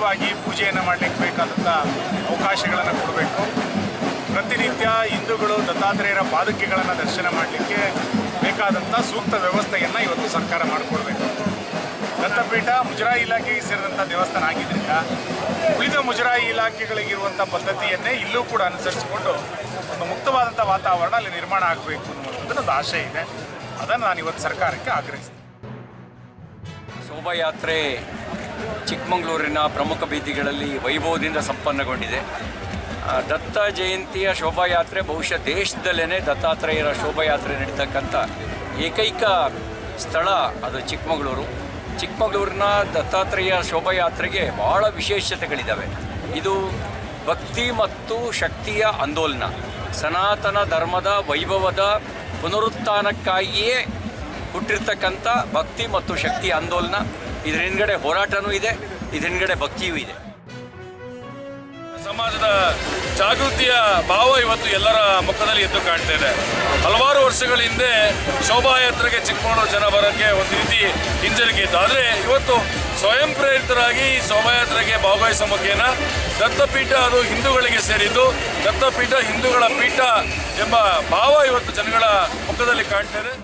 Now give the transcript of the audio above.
ಧೈರ್ಯವಾಗಿ ಪೂಜೆಯನ್ನು ಮಾಡಲಿಕ್ಕೆ ಬೇಕಾದಂಥ ಅವಕಾಶಗಳನ್ನು ಕೊಡಬೇಕು. ಪ್ರತಿನಿತ್ಯ ಹಿಂದೂಗಳು ದತ್ತಾತ್ರೇಯರ ಪಾದುಕೆಗಳನ್ನು ದರ್ಶನ ಮಾಡಲಿಕ್ಕೆ ಬೇಕಾದಂಥ ಸೂಕ್ತ ವ್ಯವಸ್ಥೆಯನ್ನು ಇವತ್ತು ಸರ್ಕಾರ ಮಾಡಿಕೊಡ್ಬೇಕು. ದತ್ತಪೀಠ ಮುಜರಾಯಿ ಇಲಾಖೆಗೆ ಸೇರಿದಂಥ ದೇವಸ್ಥಾನ ಆಗಿದ್ದರಿಂದ ಉಳಿದ ಮುಜರಾಯಿ ಇಲಾಖೆಗಳಿಗಿರುವಂಥ ಪದ್ಧತಿಯನ್ನೇ ಇಲ್ಲೂ ಕೂಡ ಅನುಸರಿಸಿಕೊಂಡು ಒಂದು ಮುಕ್ತವಾದಂಥ ವಾತಾವರಣ ಅಲ್ಲಿ ನಿರ್ಮಾಣ ಆಗಬೇಕು ಅನ್ನುವಂಥದ್ದು ಆಶೆ ಇದೆ. ಅದನ್ನು ನಾನು ಇವತ್ತು ಸರ್ಕಾರಕ್ಕೆ ಆಗ್ರಹಿಸ್ತೀನಿ. ಶೋಭಾಯಾತ್ರೆ ಚಿಕ್ಕಮಗಳೂರಿನ ಪ್ರಮುಖ ಬೀದಿಗಳಲ್ಲಿ ವೈಭವದಿಂದ ಸಂಪನ್ನಗೊಂಡಿದೆ. ದತ್ತ ಜಯಂತಿಯ ಶೋಭಾಯಾತ್ರೆ ಬಹುಶಃ ದೇಶದಲ್ಲೇ ದತ್ತಾತ್ರೇಯರ ಶೋಭಾಯಾತ್ರೆ ನಡೀತಕ್ಕಂಥ ಏಕೈಕ ಸ್ಥಳ ಅದು ಚಿಕ್ಕಮಗಳೂರು. ಚಿಕ್ಕಮಗಳೂರಿನ ದತ್ತಾತ್ರೇಯ ಶೋಭಾಯಾತ್ರೆಗೆ ಭಾಳ ವಿಶೇಷತೆಗಳಿದ್ದಾವೆ. ಇದು ಭಕ್ತಿ ಮತ್ತು ಶಕ್ತಿಯ ಆಂದೋಲನ, ಸನಾತನ ಧರ್ಮದ ವೈಭವದ ಪುನರುತ್ಥಾನಕ್ಕಾಗಿಯೇ ಹುಟ್ಟಿರ್ತಕ್ಕಂಥ ಭಕ್ತಿ ಮತ್ತು ಶಕ್ತಿ ಆಂದೋಲನ. ಇದರ ಹಿಂದ್ಗಡೆ ಹೋರಾಟವೂ ಇದೆ, ಇದರ ಹಿಂದ್ಗಡೆ ಭಕ್ತಿಯೂ ಇದೆ. ಸಮಾಜದ ಜಾಗೃತಿಯ ಭಾವ ಇವತ್ತು ಎಲ್ಲರ ಮುಖದಲ್ಲಿ ಎದ್ದು ಕಾಣ್ತಾ ಇದೆ. ಹಲವಾರು ವರ್ಷಗಳ ಹಿಂದೆ ಶೋಭಾಯಾತ್ರೆಗೆ ಚಿಕ್ಕಮಗಳೂರು ಜನ ಬರೋಕ್ಕೆ ಒಂದು ರೀತಿ ಹಿಂಜರಿಕೆ ಇತ್ತು. ಆದರೆ ಇವತ್ತು ಸ್ವಯಂ ಪ್ರೇರಿತರಾಗಿ ಶೋಭಾಯಾತ್ರೆಗೆ ಭಾಗವಹಿಸುವ ಮುಖೇನ ದತ್ತಪೀಠ ಅದು ಹಿಂದೂಗಳಿಗೆ ಸೇರಿದ್ದು, ದತ್ತಪೀಠ ಹಿಂದೂಗಳ ಪೀಠ ಎಂಬ ಭಾವ ಇವತ್ತು ಜನಗಳ ಮುಖದಲ್ಲಿ ಕಾಣ್ತಾ ಇದೆ.